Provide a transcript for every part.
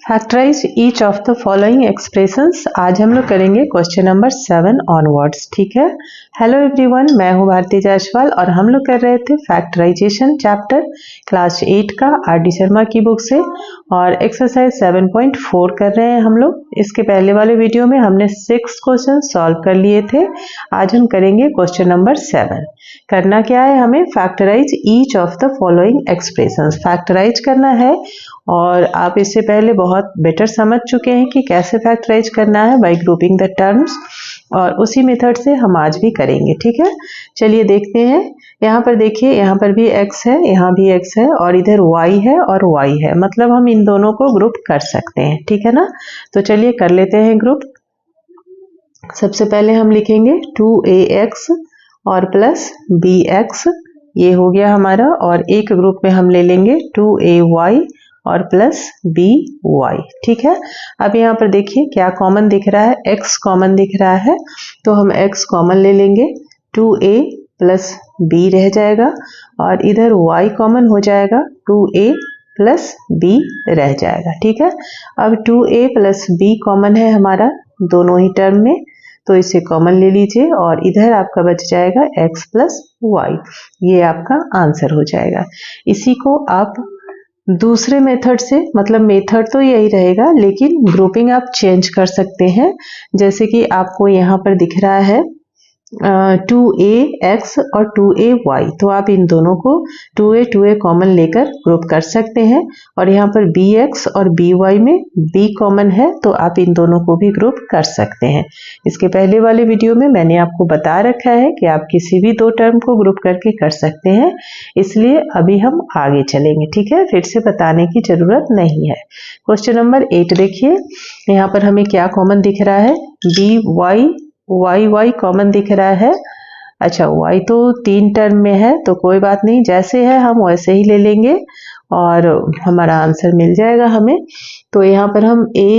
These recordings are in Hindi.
Factorise each of the following expressions. आज हम लोग करेंगे क्वेश्चन नंबर 7 ऑनवर्ड्स। ठीक है। हेलो एवरीवन, मैं हूं भारती जायसवाल और हम लोग कर रहे थे फैक्टराइजेशन चैप्टर क्लास 8 का आर.डी. शर्मा की बुक से और एक्सरसाइज 7.4 कर रहे हैं हम लोग। इसके पहले वाले वीडियो में हमने 6 क्वेश्चन सॉल्व कर लिए थे। आज हम करेंगे क्वेश्चन नंबर 7। करना क्या है, हमें factorise each of the following expressions factorise करना है। और आप इससे पहले बहुत बेटर समझ चुके हैं कि कैसे फैक्टराइज करना है बाय ग्रुपिंग द टर्म्स, और उसी मेथड से हम आज भी करेंगे। ठीक है, चलिए देखते हैं। यहाँ पर देखिए, यहाँ पर भी x है, यहाँ भी x है और इधर y है और y है, मतलब हम इन दोनों को ग्रुप कर सकते हैं। ठीक है ना, तो चलिए कर लेते हैं ग्रुप। सबसे पहले हम लिखेंगे 2ax और प्लस bx, ये हो गया हमारा। और एक ग्रुप में हम ले लेंगे 2ay और प्लस by। ठीक है, अब यहाँ पर देखिए क्या कॉमन दिख रहा है, x कॉमन दिख रहा है, तो हम x कॉमन ले लेंगे, 2a प्लस b रह जाएगा और इधर y कॉमन हो जाएगा, 2a प्लस b रह जाएगा। ठीक है, अब 2a प्लस b कॉमन है हमारा दोनों ही टर्म में, तो इसे कॉमन ले लीजिए और इधर आपका बच जाएगा x प्लस y, ये आपका आंसर हो जाएगा। इसी को आप दूसरे मेथड से, मतलब मेथड तो यही रहेगा लेकिन ग्रुपिंग आप चेंज कर सकते हैं। जैसे कि आपको यहाँ पर दिख रहा है 2ax और 2ay, तो आप इन दोनों को 2a कॉमन लेकर ग्रुप कर सकते हैं। और यहाँ पर bx और by में b कॉमन है, तो आप इन दोनों को भी ग्रुप कर सकते हैं। इसके पहले वाले वीडियो में मैंने आपको बता रखा है कि आप किसी भी दो टर्म को ग्रुप करके कर सकते हैं, इसलिए अभी हम आगे चलेंगे। ठीक है, फिर से बताने की जरूरत नहीं है। क्वेश्चन नंबर 8 देखिए, यहाँ पर हमें क्या कॉमन दिख रहा है, y कॉमन दिख रहा है। अच्छा, y तो 3 टर्म में है, तो कोई बात नहीं, जैसे है हम वैसे ही ले लेंगे और हमारा आंसर मिल जाएगा हमें। तो यहाँ पर हम a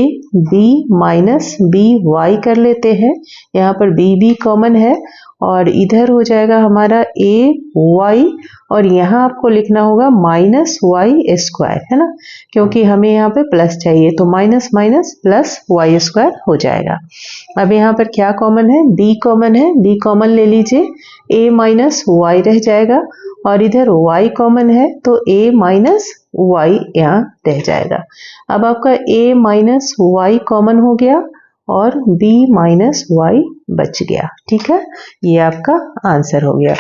b minus b y कर लेते हैं। यहाँ पर b कॉमन है और इधर हो जाएगा हमारा a y और यहाँ आपको लिखना होगा माइनस y स्क्वायर, है ना, क्योंकि हमें यहाँ पे प्लस चाहिए, तो minus minus plus y square हो जाएगा। अब यहाँ पर क्या कॉमन है, b कॉमन है, b कॉमन ले लीजिए, a माइनस y रह जाएगा और इधर y कॉमन है, तो a माइनस y यहाँ रह जाएगा। अब आपका a माइनस y कॉमन हो गया और b माइनस y बच गया। ठीक है, ये आपका आंसर हो गया।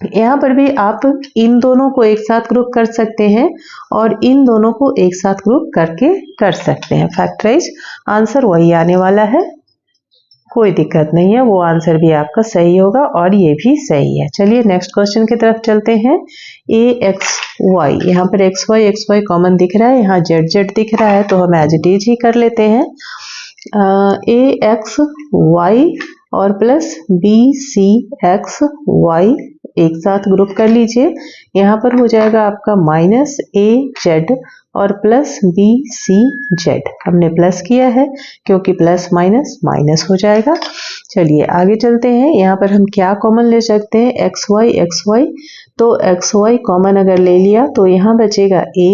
यहाँ पर भी आप इन दोनों को एक साथ ग्रुप कर सकते हैं और इन दोनों को एक साथ ग्रुप करके कर सकते हैं फैक्टराइज। आंसर वही आने वाला है, कोई दिक्कत नहीं है, वो आंसर भी आपका सही होगा और ये भी सही है। चलिए नेक्स्ट क्वेश्चन की तरफ चलते हैं। ax y, यहाँ पर x y कॉमन दिख रहा है, यहाँ z दिख रहा है, तो हम एज इट इज ही कर लेते हैं। ax y और प्लस bcx y एक साथ ग्रुप कर लीजिए। यहाँ पर हो जाएगा आपका माइनस az और प्लस bcz, हमने प्लस किया है क्योंकि प्लस माइनस माइनस हो जाएगा। चलिए आगे चलते हैं। यहाँ पर हम क्या कॉमन ले सकते हैं, xy, तो xy कॉमन अगर ले लिया तो यहाँ बचेगा a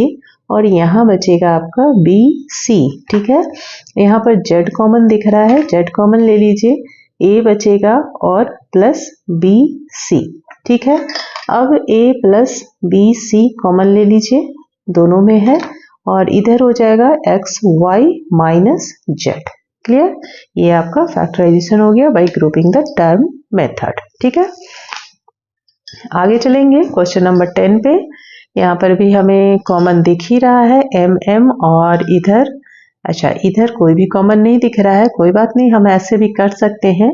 और यहाँ बचेगा आपका bc। ठीक है, यहाँ पर z कॉमन दिख रहा है, z कॉमन ले लीजिए, a बचेगा और प्लस bc। ठीक है, अब a प्लस bc कॉमन ले लीजिए, दोनों में है, और इधर हो जाएगा xy माइनस z। क्लियर, ये आपका फैक्टराइजेशन हो गया bye grouping the term method. ठीक है, आगे चलेंगे क्वेश्चन नंबर 10 पे। यहाँ पर भी हमें कॉमन दिख ही रहा है mm और इधर, अच्छा इधर कोई भी कॉमन नहीं दिख रहा है, कोई बात नहीं, हम ऐसे भी कर सकते हैं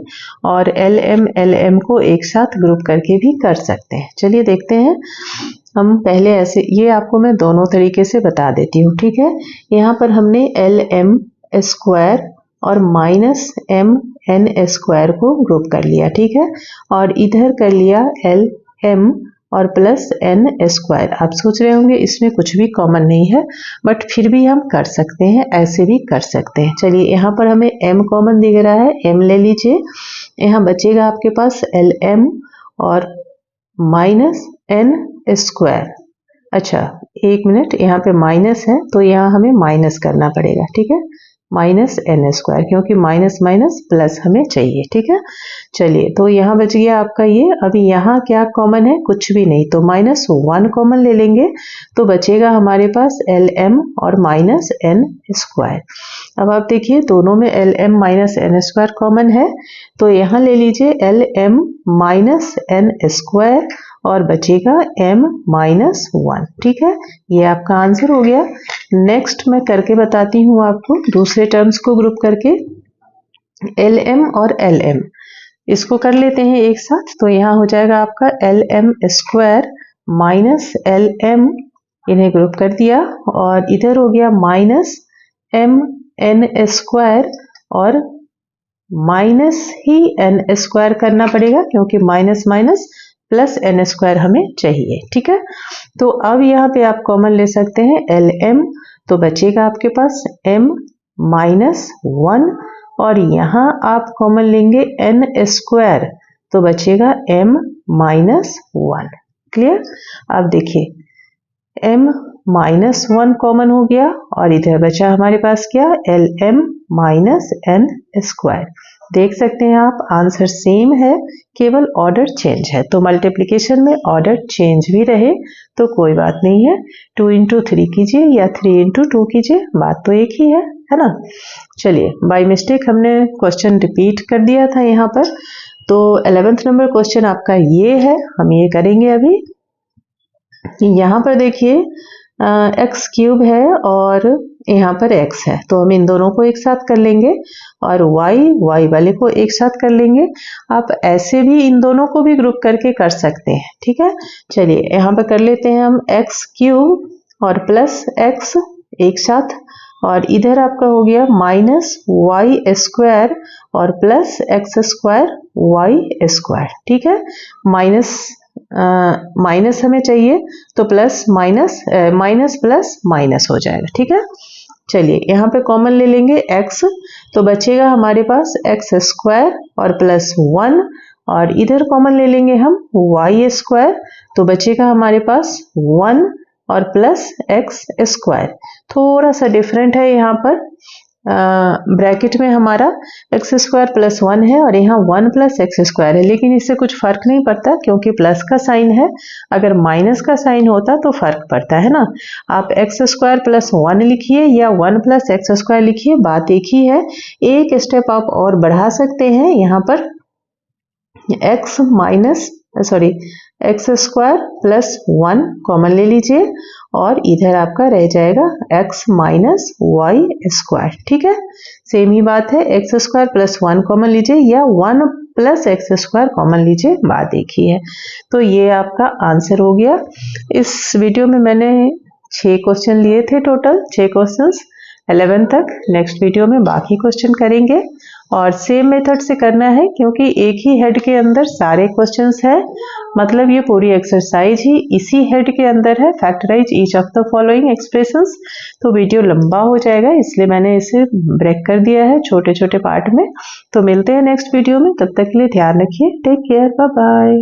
और lm को एक साथ ग्रुप करके भी कर सकते हैं। चलिए देखते हैं। हम पहले ऐसे, ये आपको मैं दोनों तरीके से बता देती हूँ। ठीक है, यहाँ पर हमने lm स्क्वायर और माइनस mn स्क्वायर को ग्रुप कर लिया। ठीक है, और इधर कर लिया lm और प्लस n स्क्वायर। आप सोच रहे होंगे इसमें कुछ भी कॉमन नहीं है, बट फिर भी हम कर सकते हैं, ऐसे भी कर सकते हैं। चलिए यहाँ पर हमें m कॉमन दिख रहा है, m ले लीजिए, यहाँ बचेगा आपके पास lm और माइनस n स्क्वायर। अच्छा, एक मिनट, यहाँ पे माइनस है तो यहाँ हमें माइनस करना पड़ेगा, ठीक है, माइनस एन स्क्वायर, क्योंकि माइनस माइनस प्लस हमें चाहिए, ठीक है। चलिए, तो यहाँ बच गया आपका ये। अभी यहाँ क्या कॉमन है? कुछ भी नहीं, तो माइनस वन कॉमन ले लेंगे तो बचेगा हमारे पास एल एम और माइनस एन स्क्वायर। अब आप देखिए दोनों में L M minus N square common है, तो यहाँ ले लीजिए L M minus N square और बचेगा m माइनस वन, ठीक है। ये आपका आंसर हो गया। नेक्स्ट मैं करके बताती हूँ आपको दूसरे टर्म्स को ग्रुप करके, एल एम और एल एम इसको कर लेते हैं एक साथ। तो यहाँ हो जाएगा आपका L M square minus L M, इन्हें ग्रुप कर दिया, और इधर हो गया माइनस एम एन स्क्वायर और माइनस ही एन स्क्वायर करना पड़ेगा क्योंकि minus minus plus N square हमें चाहिए, ठीक है। तो अब यहाँ पे आप कॉमन ले सकते हैं एल एम, तो बचेगा आपके पास m माइनस वन, और यहाँ आप कॉमन लेंगे एन स्क्वायर, तो बचेगा m माइनस वन। क्लियर? अब देखिए m माइनस वन कॉमन हो गया और इधर बचा हमारे पास क्या? L M minus N square. देख सकते हैं आप आंसर सेम है, केवल ऑर्डर चेंज है। तो मल्टीप्लिकेशन में ऑर्डर चेंज भी रहे तो कोई बात नहीं है, 2 इंटू 3 कीजिए या 3 इंटू 2 कीजिए, बात तो एक ही है ना। चलिए, बाय मिस्टेक हमने क्वेश्चन रिपीट कर दिया था यहाँ पर, तो 11th नंबर क्वेश्चन आपका ये है, हम ये करेंगे अभी। यहाँ पर देखिए एक्स क्यूब है और यहाँ पर x है, तो हम इन दोनों को एक साथ कर लेंगे और y वाले को एक साथ कर लेंगे। आप ऐसे भी इन दोनों को भी ग्रुप करके कर सकते हैं, ठीक है। चलिए, यहाँ पर कर लेते हैं हम एक्स क्यूब और प्लस x एक साथ, और इधर आपका हो गया माइनस वाई स्क्वायर और plus X square Y square, ठीक है। माइनस हमें चाहिए तो plus minus minus plus minus हो जाएगा, ठीक है। चलिए, यहाँ पे कॉमन ले लेंगे x, तो बचेगा हमारे पास एक्स स्क्वायर और प्लस वन, और इधर कॉमन ले लेंगे हम वाई स्क्वायर, तो बचेगा हमारे पास वन और प्लस एक्स स्क्वायर। थोड़ा सा डिफरेंट है यहाँ पर, ब्रैकेट में हमारा एक्स स्क्वायर प्लस वन है और यहाँ वन प्लस एक्स स्क्वायर है, लेकिन इससे कुछ फर्क नहीं पड़ता क्योंकि प्लस का साइन है। अगर माइनस का साइन होता तो फर्क पड़ता है ना। आप एक्स स्क्वायर प्लस वन लिखिए या वन प्लस एक्स स्क्वायर लिखिए, बात एक ही है। एक स्टेप आप और बढ़ा सकते हैं, यहाँ पर x square plus one common ले लीजिए और इधर आपका रह जाएगा x माइनस वाई स्क्वायर, ठीक है। सेम ही बात है, x square plus one common लीजिए या one plus X square common लीजिए, बात एक ही है। तो ये आपका आंसर हो गया। इस वीडियो में मैंने 6 क्वेश्चन लिए थे, टोटल 6 क्वेश्चंस 11 तक। नेक्स्ट वीडियो में बाकी क्वेश्चन करेंगे और सेम मेथड से करना है क्योंकि एक ही हेड के अंदर सारे क्वेश्चंस है, मतलब ये पूरी एक्सरसाइज ही इसी हेड के अंदर है, factorise each of the following expressions. तो वीडियो लंबा हो जाएगा इसलिए मैंने इसे ब्रेक कर दिया है छोटे छोटे पार्ट में। तो मिलते हैं नेक्स्ट वीडियो में, तब तक के लिए ध्यान रखिए, टेक केयर, बाय बाय।